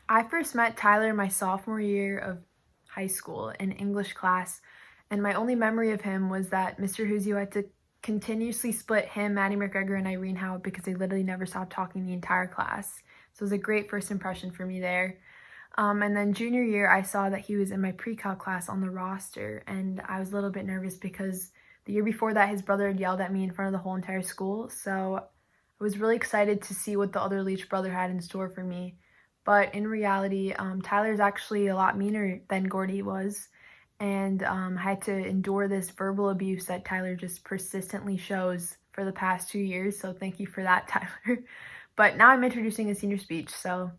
I first met Tyler my sophomore year of high school in English class, and my only memory of him was that Mr. Huzio had to continuously split him, Maddie McGregor, and Irene Howard because they literally never stopped talking the entire class. So it was a great first impression for me there. And then junior year, I saw that he was in my pre-cal class on the roster, and I was a little bit nervous because the year before that, his brother had yelled at me in front of the whole entire school. So I was really excited to see what the other Leach brother had in store for me. But in reality, Tyler's actually a lot meaner than Gordy was, and I had to endure this verbal abuse that Tyler just persistently shows for the past 2 years. So thank you for that, Tyler. But now I'm introducing a senior speech, so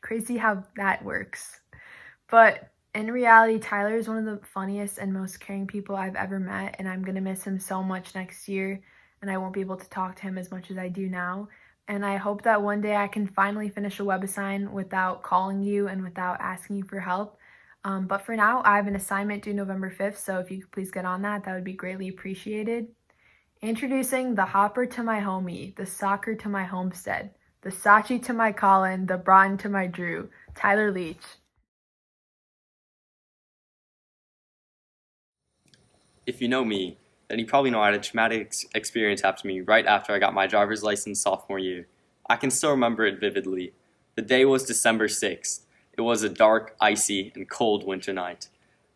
crazy how that works. But in reality, Tyler is one of the funniest and most caring people I've ever met, and I'm going to miss him so much next year, and I won't be able to talk to him as much as I do now. And I hope that one day I can finally finish a WebAssign without calling you and without asking you for help. But for now, I have an assignment due November 5th, so if you could please get on that, that would be greatly appreciated. Introducing the hopper to my homie, the soccer to my homestead, the Sachi to my Colin, the Broughton to my Drew, Tyler Leach. If you know me, then you probably know I had a traumatic experience happen to me right after I got my driver's license sophomore year. I can still remember it vividly. The day was December 6th. It was a dark, icy, and cold winter night.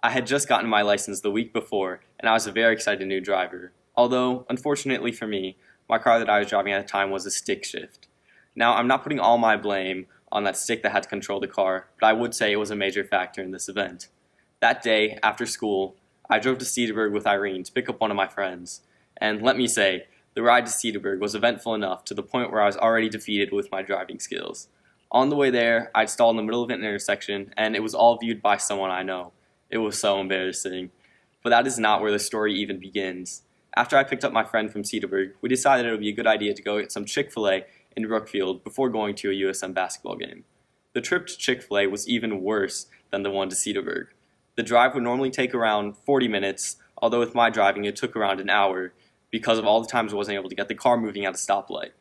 I had just gotten my license the week before, and I was a very excited new driver. Although, unfortunately for me, my car that I was driving at the time was a stick shift. Now, I'm not putting all my blame on that stick that had to control the car, but I would say it was a major factor in this event. That day, after school, I drove to Cedarburg with Irene to pick up one of my friends, and let me say, the ride to Cedarburg was eventful enough to the point where I was already defeated with my driving skills. On the way there, I'd stalled in the middle of an intersection, and it was all viewed by someone I know. It was so embarrassing. But that is not where the story even begins. After I picked up my friend from Cedarburg, we decided it would be a good idea to go get some Chick-fil-A in Brookfield before going to a USM basketball game. The trip to Chick-fil-A was even worse than the one to Cedarburg. The drive would normally take around 40 minutes, although with my driving it took around an hour because of all the times I wasn't able to get the car moving at a stoplight.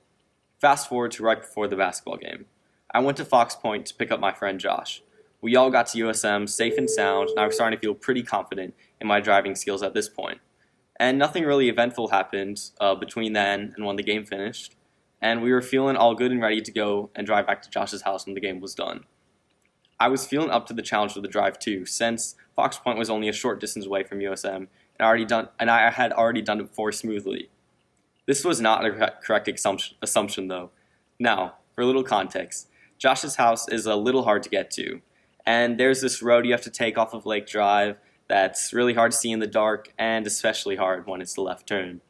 Fast forward to right before the basketball game. I went to Fox Point to pick up my friend Josh. We all got to USM safe and sound, and I was starting to feel pretty confident in my driving skills at this point. And nothing really eventful happened between then and when the game finished, and we were feeling all good and ready to go and drive back to Josh's house when the game was done. I was feeling up to the challenge of the drive too, since Fox Point was only a short distance away from USM, and I had already done it before smoothly. This was not a correct assumption though. Now, for a little context, Josh's house is a little hard to get to, and there's this road you have to take off of Lake Drive that's really hard to see in the dark, and especially hard when it's the left turn.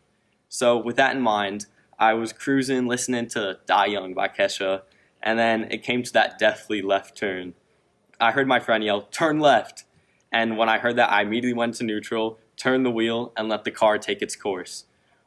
So with that in mind, I was cruising, listening to Die Young by Kesha, and then it came to that deathly left turn. I heard my friend yell, "Turn left!" And when I heard that, I immediately went to neutral, turned the wheel, and let the car take its course.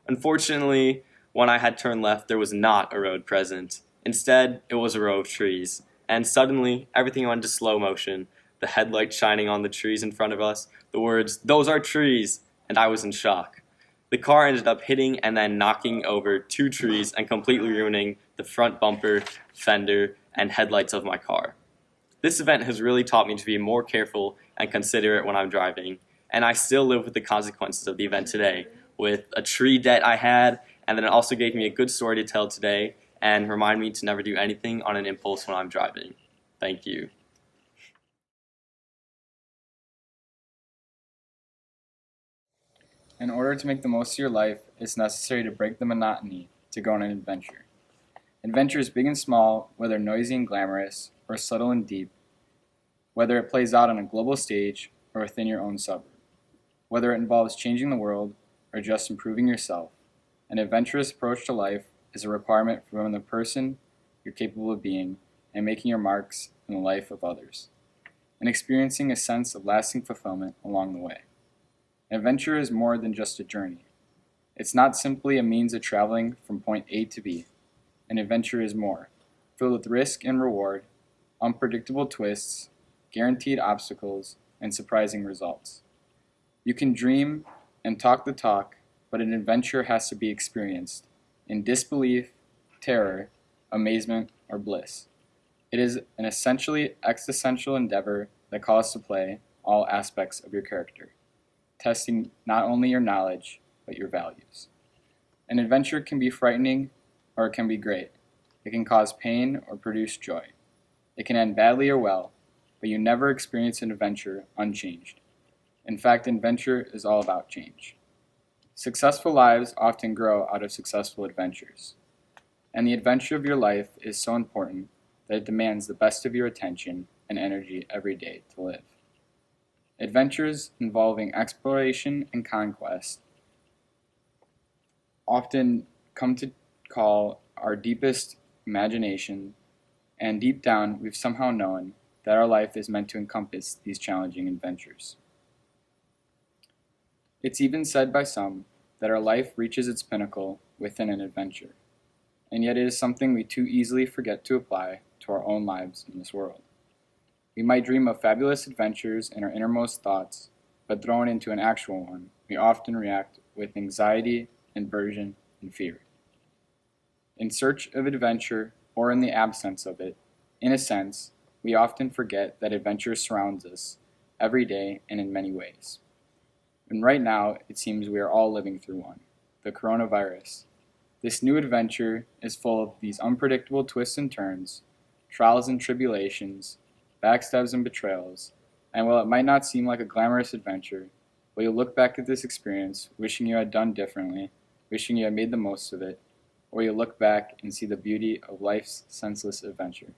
Unfortunately, when I had turned left, there was not a road present. Instead, it was a row of trees. And suddenly, everything went into slow motion, the headlight shining on the trees in front of us, the words, "Those are trees!" And I was in shock. The car ended up hitting and then knocking over two trees and completely ruining the front bumper, fender, and headlights of my car. This event has really taught me to be more careful and considerate when I'm driving, and I still live with the consequences of the event today, with a tree debt I had, and then it also gave me a good story to tell today and remind me to never do anything on an impulse when I'm driving. Thank you. In order to make the most of your life, it's necessary to break the monotony to go on an adventure. Adventures big and small, whether noisy and glamorous, or subtle and deep, whether it plays out on a global stage or within your own suburb, whether it involves changing the world or just improving yourself, an adventurous approach to life is a requirement for the person you're capable of being and making your marks in the life of others, and experiencing a sense of lasting fulfillment along the way. An adventure is more than just a journey. It's not simply a means of traveling from point A to B. An adventure is more, filled with risk and reward, unpredictable twists, guaranteed obstacles, and surprising results. You can dream and talk the talk, but an adventure has to be experienced in disbelief, terror, amazement, or bliss. It is an essentially existential endeavor that calls to play all aspects of your character, testing not only your knowledge, but your values. An adventure can be frightening or it can be great. It can cause pain or produce joy. It can end badly or well, but you never experience an adventure unchanged. In fact, adventure is all about change. Successful lives often grow out of successful adventures. And the adventure of your life is so important that it demands the best of your attention and energy every day to live. Adventures involving exploration and conquest often come to call our deepest imagination, and deep down we've somehow known that our life is meant to encompass these challenging adventures. It's even said by some that our life reaches its pinnacle within an adventure, and yet it is something we too easily forget to apply to our own lives in this world. We might dream of fabulous adventures in our innermost thoughts, but thrown into an actual one, we often react with anxiety, aversion, and fear. In search of adventure, or in the absence of it, in a sense, we often forget that adventure surrounds us every day and in many ways. And right now, it seems we are all living through one, the coronavirus. This new adventure is full of these unpredictable twists and turns, trials and tribulations, backstabs and betrayals, and while it might not seem like a glamorous adventure, will you look back at this experience wishing you had done differently, wishing you had made the most of it, or you look back and see the beauty of life's senseless adventure.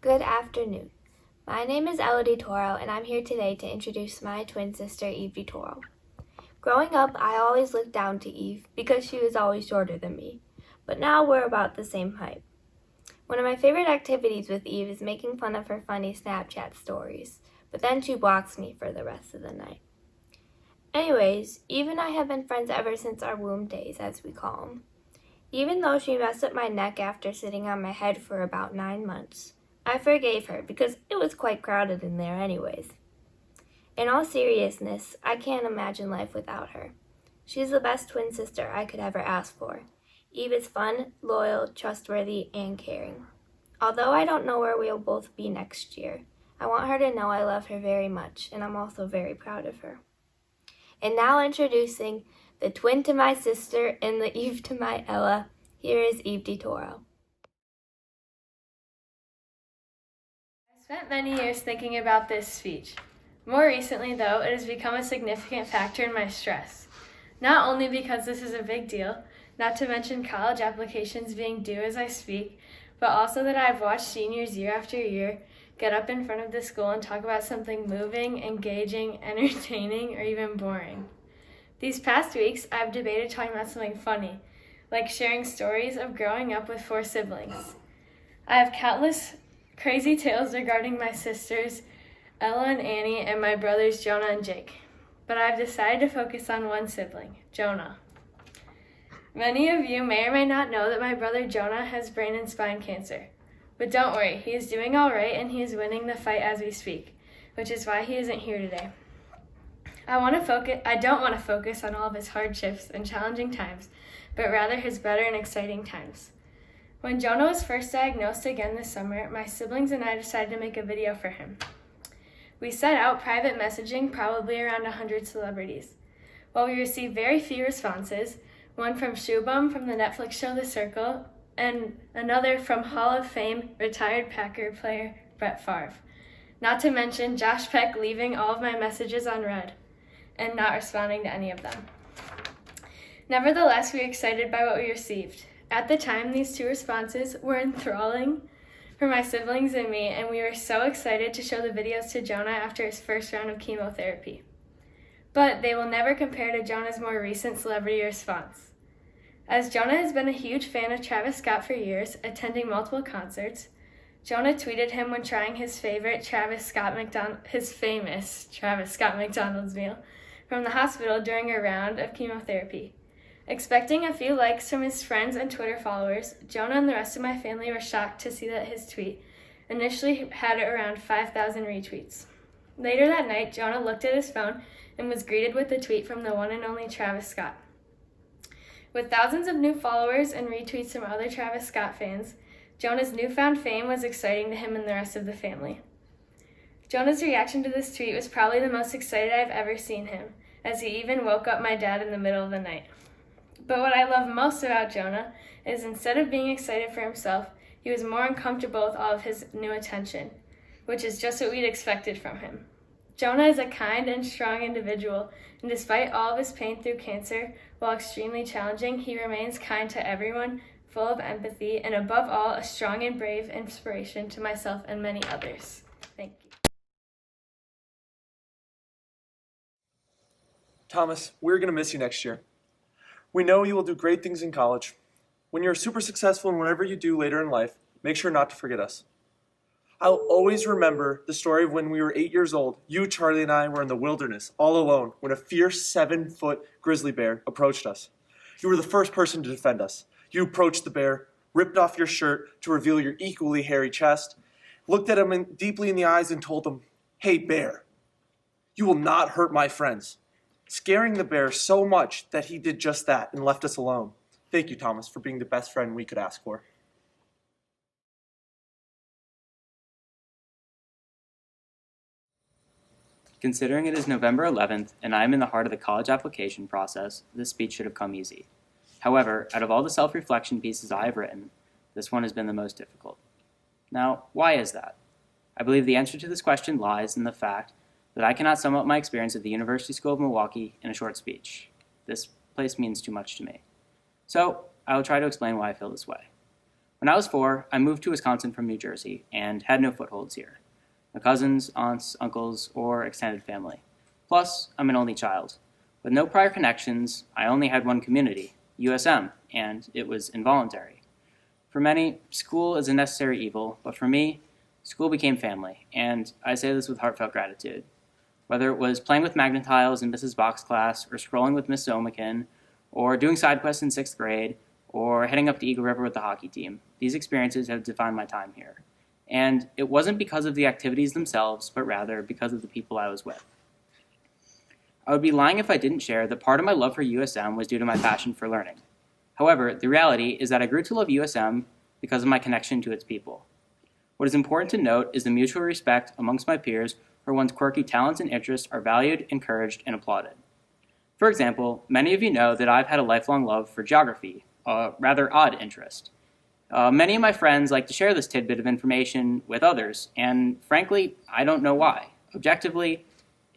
Good afternoon. My name is Elodie Toro, and I'm here today to introduce my twin sister, Evie Toro. Growing up, I always looked down to Eve because she was always shorter than me, but now we're about the same height. One of my favorite activities with Eve is making fun of her funny Snapchat stories, but then she blocks me for the rest of the night. Anyways, Eve and I have been friends ever since our womb days, as we call them. Even though she messed up my neck after sitting on my head for about 9 months, I forgave her because it was quite crowded in there anyways. In all seriousness, I can't imagine life without her. She's the best twin sister I could ever ask for. Eve is fun, loyal, trustworthy, and caring. Although I don't know where we'll both be next year, I want her to know I love her very much, and I'm also very proud of her. And now introducing the twin to my sister and the Eve to my Ella, here is Eve DeToro. I spent many years thinking about this speech. More recently, though, it has become a significant factor in my stress. Not only because this is a big deal, not to mention college applications being due as I speak, but also that I've watched seniors year after year get up in front of the school and talk about something moving, engaging, entertaining, or even boring. These past weeks, I've debated talking about something funny, like sharing stories of growing up with 4 siblings. I have countless crazy tales regarding my sisters, Ella and Annie, and my brothers Jonah and Jake. But I've decided to focus on one sibling, Jonah. Many of you may or may not know that my brother Jonah has brain and spine cancer. But don't worry, he is doing all right and he is winning the fight as we speak, which is why he isn't here today. I don't want to focus on all of his hardships and challenging times, but rather his better and exciting times. When Jonah was first diagnosed again this summer, my siblings and I decided to make a video for him. We set out private messaging probably around 100 celebrities. While we received very few responses, one from Shubham from the Netflix show The Circle, and another from Hall of Fame retired Packer player Brett Favre. Not to mention Josh Peck leaving all of my messages unread and not responding to any of them. Nevertheless, we were excited by what we received. At the time, these 2 responses were enthralling for my siblings and me, and we were so excited to show the videos to Jonah after his first round of chemotherapy. But they will never compare to Jonah's more recent celebrity response. As Jonah has been a huge fan of Travis Scott for years, attending multiple concerts, Jonah tweeted him when trying his famous Travis Scott McDonald's meal from the hospital during a round of chemotherapy. Expecting a few likes from his friends and Twitter followers, Jonah and the rest of my family were shocked to see that his tweet initially had around 5,000 retweets. Later that night, Jonah looked at his phone and was greeted with a tweet from the one and only Travis Scott. With thousands of new followers and retweets from other Travis Scott fans, Jonah's newfound fame was exciting to him and the rest of the family. Jonah's reaction to this tweet was probably the most excited I've ever seen him, as he even woke up my dad in the middle of the night. But what I love most about Jonah is instead of being excited for himself, he was more uncomfortable with all of his new attention, which is just what we'd expected from him. Jonah is a kind and strong individual, and despite all of his pain through cancer, while extremely challenging, he remains kind to everyone, full of empathy, and above all, a strong and brave inspiration to myself and many others. Thank you. Thomas, we're going to miss you next year. We know you will do great things in college. When you're super successful in whatever you do later in life, make sure not to forget us. I'll always remember the story of when we were 8 years old. You, Charlie, and I were in the wilderness, all alone, when a fierce 7-foot grizzly bear approached us. You were the first person to defend us. You approached the bear, ripped off your shirt to reveal your equally hairy chest, looked at him deeply in the eyes and told him, "Hey, bear, you will not hurt my friends," scaring the bear so much that he did just that and left us alone. Thank you, Thomas, for being the best friend we could ask for. Considering it is November 11th and I am in the heart of the college application process, this speech should have come easy. However, out of all the self-reflection pieces I have written, this one has been the most difficult. Now, why is that? I believe the answer to this question lies in the fact that I cannot sum up my experience at the University School of Milwaukee in a short speech. This place means too much to me. So, I will try to explain why I feel this way. When I was 4, I moved to Wisconsin from New Jersey and had no footholds here. No cousins, aunts, uncles, or extended family. Plus, I'm an only child. With no prior connections, I only had one community, USM, and it was involuntary. For many, school is a necessary evil, but for me, school became family, and I say this with heartfelt gratitude. Whether it was playing with Magnetiles in Mrs. Bach's class, or scrolling with Miss Zomakin, or doing side quests in 6th grade, or heading up to Eagle River with the hockey team, these experiences have defined my time here. And it wasn't because of the activities themselves, but rather because of the people I was with. I would be lying if I didn't share that part of my love for USM was due to my passion for learning. However, the reality is that I grew to love USM because of my connection to its people. What is important to note is the mutual respect amongst my peers where one's quirky talents and interests are valued, encouraged, and applauded. For example, many of you know that I've had a lifelong love for geography, a rather odd interest. Many of my friends like to share this tidbit of information with others, and frankly, I don't know why. Objectively,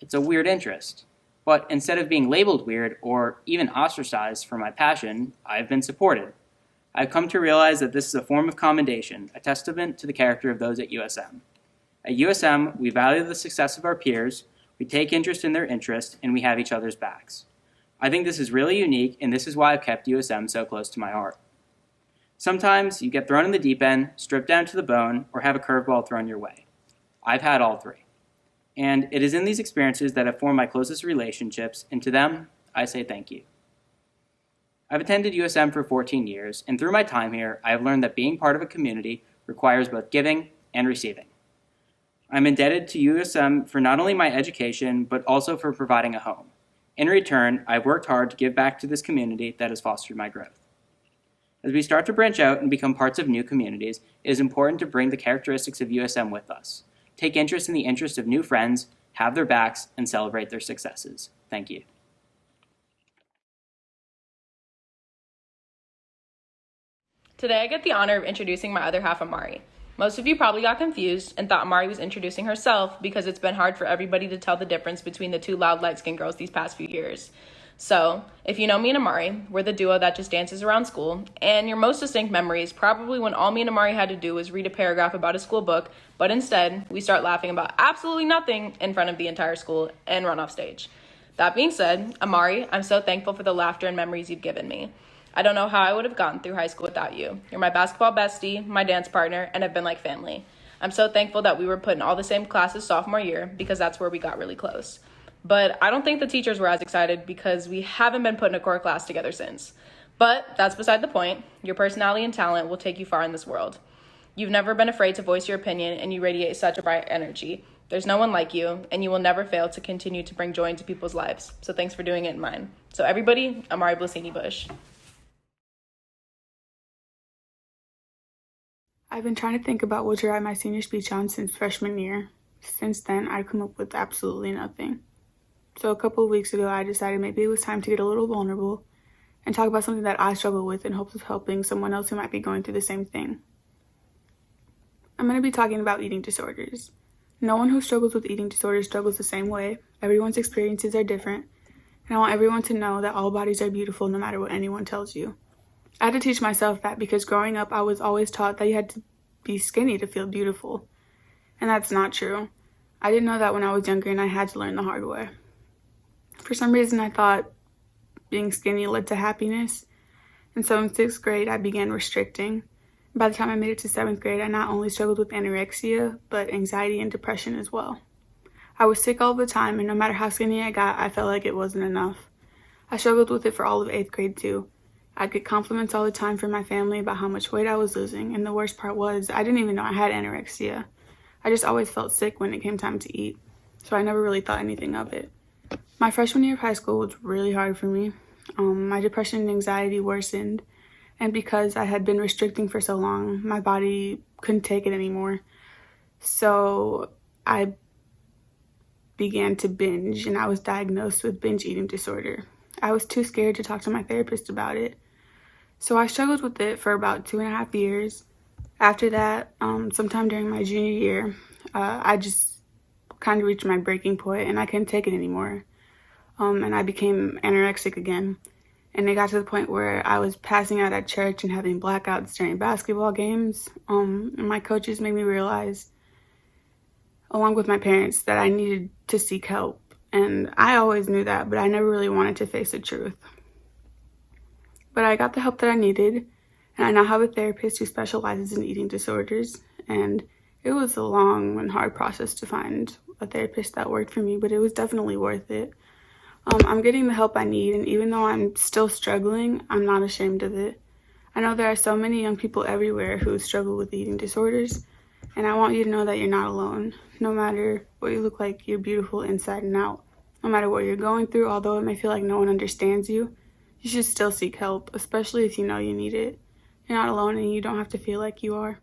it's a weird interest. But instead of being labeled weird or even ostracized for my passion, I've been supported. I've come to realize that this is a form of commendation, a testament to the character of those at USM. At USM, we value the success of our peers, we take interest in their interests, and we have each other's backs. I think this is really unique, and this is why I've kept USM so close to my heart. Sometimes you get thrown in the deep end, stripped down to the bone, or have a curveball thrown your way. I've had all three. And it is in these experiences that have formed my closest relationships, and to them, I say thank you. I've attended USM for 14 years, and through my time here, I have learned that being part of a community requires both giving and receiving. I'm indebted to USM for not only my education, but also for providing a home. In return, I've worked hard to give back to this community that has fostered my growth. As we start to branch out and become parts of new communities, it is important to bring the characteristics of USM with us. Take interest in the interests of new friends, have their backs, and celebrate their successes. Thank you. Today I get the honor of introducing my other half, Amari. Most of you probably got confused and thought Amari was introducing herself because it's been hard for everybody to tell the difference between the two loud light-skinned girls these past few years. So, if you know me and Amari, we're the duo that just dances around school, and your most distinct memory is probably when all me and Amari had to do was read a paragraph about a school book, but instead, we start laughing about absolutely nothing in front of the entire school and run off stage. That being said, Amari, I'm so thankful for the laughter and memories you've given me. I don't know how I would have gotten through high school without you. You're my basketball bestie, my dance partner, and have been like family. I'm so thankful that we were put in all the same classes sophomore year because that's where we got really close. But I don't think the teachers were as excited because we haven't been put in a core class together since. But that's beside the point. Your personality and talent will take you far in this world. You've never been afraid to voice your opinion, and you radiate such a bright energy. There's no one like you, and you will never fail to continue to bring joy into people's lives. So thanks for doing it in mine. So everybody, Amari Blasini Bush. I've been trying to think what to write my senior speech on since freshman year. Since then, I've come up with absolutely nothing. So a couple of weeks ago, I decided maybe it was time to get a little vulnerable and talk about something that I struggle with in hopes of helping someone else who might be going through the same thing. I'm going to be talking about eating disorders. No one who struggles with eating disorders struggles the same way. Everyone's experiences are different, and I want everyone to know that all bodies are beautiful no matter what anyone tells you. I had to teach myself that because growing up, I was always taught that you had to be skinny to feel beautiful, and that's not true. I didn't know that when I was younger, and I had to learn the hard way. For some reason, I thought being skinny led to happiness, and so in 6th grade, I began restricting. By the time I made it to 7th grade, I not only struggled with anorexia, but anxiety and depression as well. I was sick all the time, and no matter how skinny I got, I felt like it wasn't enough. I struggled with it for all of 8th grade too. I'd get compliments all the time from my family about how much weight I was losing, and the worst part was, I didn't even know I had anorexia. I just always felt sick when it came time to eat, so I never really thought anything of it. My freshman year of high school was really hard for me. My depression and anxiety worsened, and because I had been restricting for so long, my body couldn't take it anymore. So I began to binge, and I was diagnosed with binge eating disorder. I was too scared to talk to my therapist about it. So I struggled with it for about 2.5 years. After that, sometime during my junior year, I just kind of reached my breaking point, and I couldn't take it anymore. And I became anorexic again. And it got to the point where I was passing out at church and having blackouts during basketball games. And my coaches made me realize, along with my parents, that I needed to seek help. And I always knew that, but I never really wanted to face the truth. But I got the help that I needed, and I now have a therapist who specializes in eating disorders. And it was a long and hard process to find a therapist that worked for me, but it was definitely worth it. I'm getting the help I need, and even though I'm still struggling, I'm not ashamed of it. I know there are so many young people everywhere who struggle with eating disorders, and I want you to know that you're not alone. No matter what you look like, you're beautiful inside and out. No matter what you're going through, although it may feel like no one understands you, you should still seek help, especially if you know you need it. You're not alone, and you don't have to feel like you are.